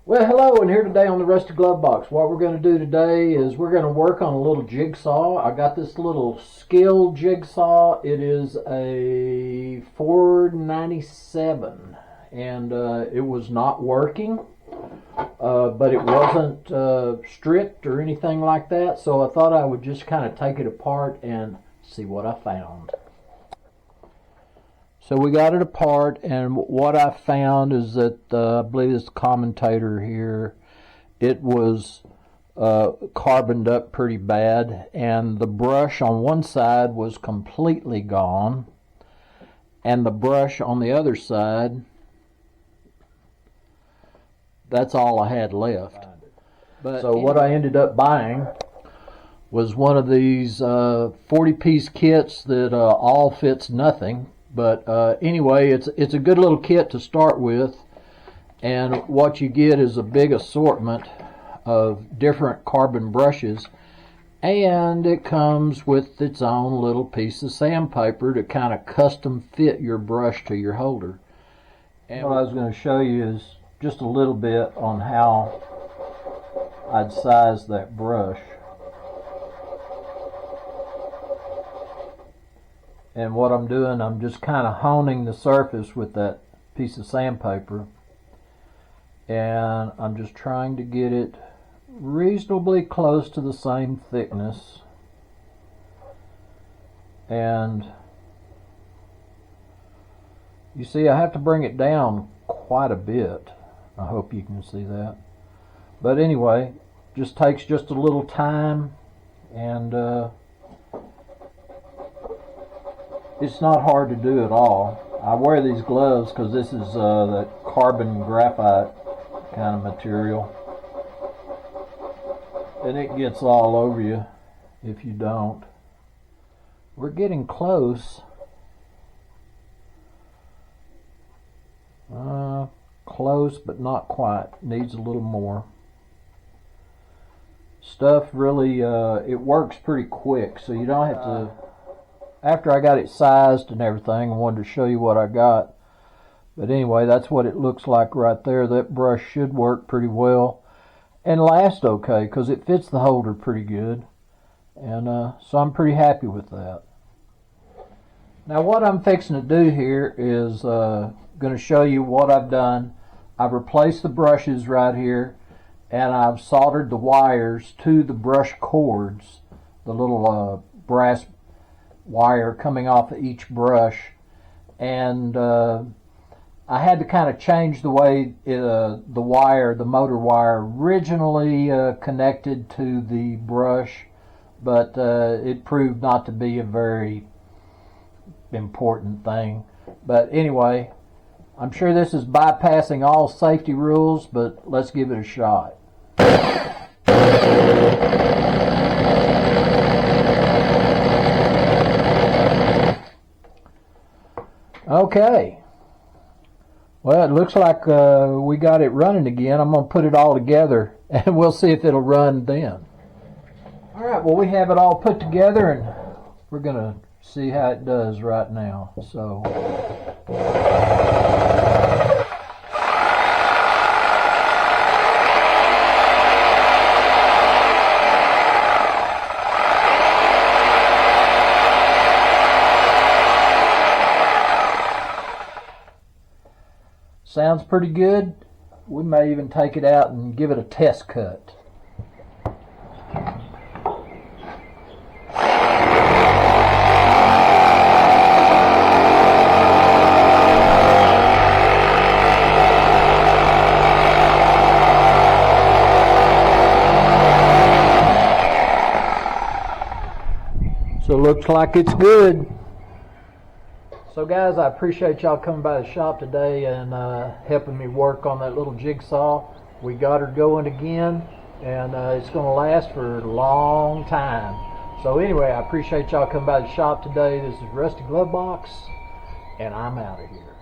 Well, hello, and here today on the Rusty Glove Box. What we're going to do today is we're going to work on a little jigsaw. I got this little Skil Jigsaw. It is a 497, and it was not working, but it wasn't stripped or anything like that, so I thought I would just kind of take it apart and see what I found. So we got it apart, and what I I believe it's the commentator here, it was carboned up pretty bad, and the brush on one side was completely gone, and the brush on the other side, that's all I had left. So what I ended up buying was one of these 40-piece kits that all fits nothing. But anyway, it's a good little kit to start with, and what you get is a big assortment of different carbon brushes, and it comes with its own little piece of sandpaper to kind of custom fit your brush to your holder. And what I was going to show you is just a little bit on how I'd size that brush. And what I'm doing, I'm just kind of honing the surface with that piece of sandpaper. And I'm just trying to get it reasonably close to the same thickness. And you see, I have to bring it down quite a bit. I hope you can see that. But anyway, just takes just a little time, and it's not hard to do at all. I wear these gloves because this is that carbon graphite kind of material, and it gets all over you if you don't. We're getting close. Close, but not quite. Needs a little more. Stuff really, it works pretty quick, so you don't have to. After I got it sized and everything, I wanted to show you what I got. But anyway, that's what it looks like right there. That brush should work pretty well and last okay because it fits the holder pretty good. And so I'm pretty happy with that. Now what I'm fixing to do here is going to show you what I've done. I've replaced the brushes right here, and I've soldered the wires to the brush cords, the little brass wire coming off of each brush, and I had to kind of change the way the motor wire originally connected to the brush, but it proved not to be a very important thing. But anyway, I'm sure this is bypassing all safety rules, but let's give it a shot. Okay, well, it looks like we got it running again. I'm going to put it all together and we'll see if it'll run then. Alright, well, we have it all put together and we're going to see how it does right now. So sounds pretty good. We may even take it out and give it a test cut. So it looks like it's good. So guys, I appreciate y'all coming by the shop today and helping me work on that little jigsaw. We got her going again, and it's going to last for a long time. So anyway, I appreciate y'all coming by the shop today. This is Rusty Glove Box, and I'm out of here.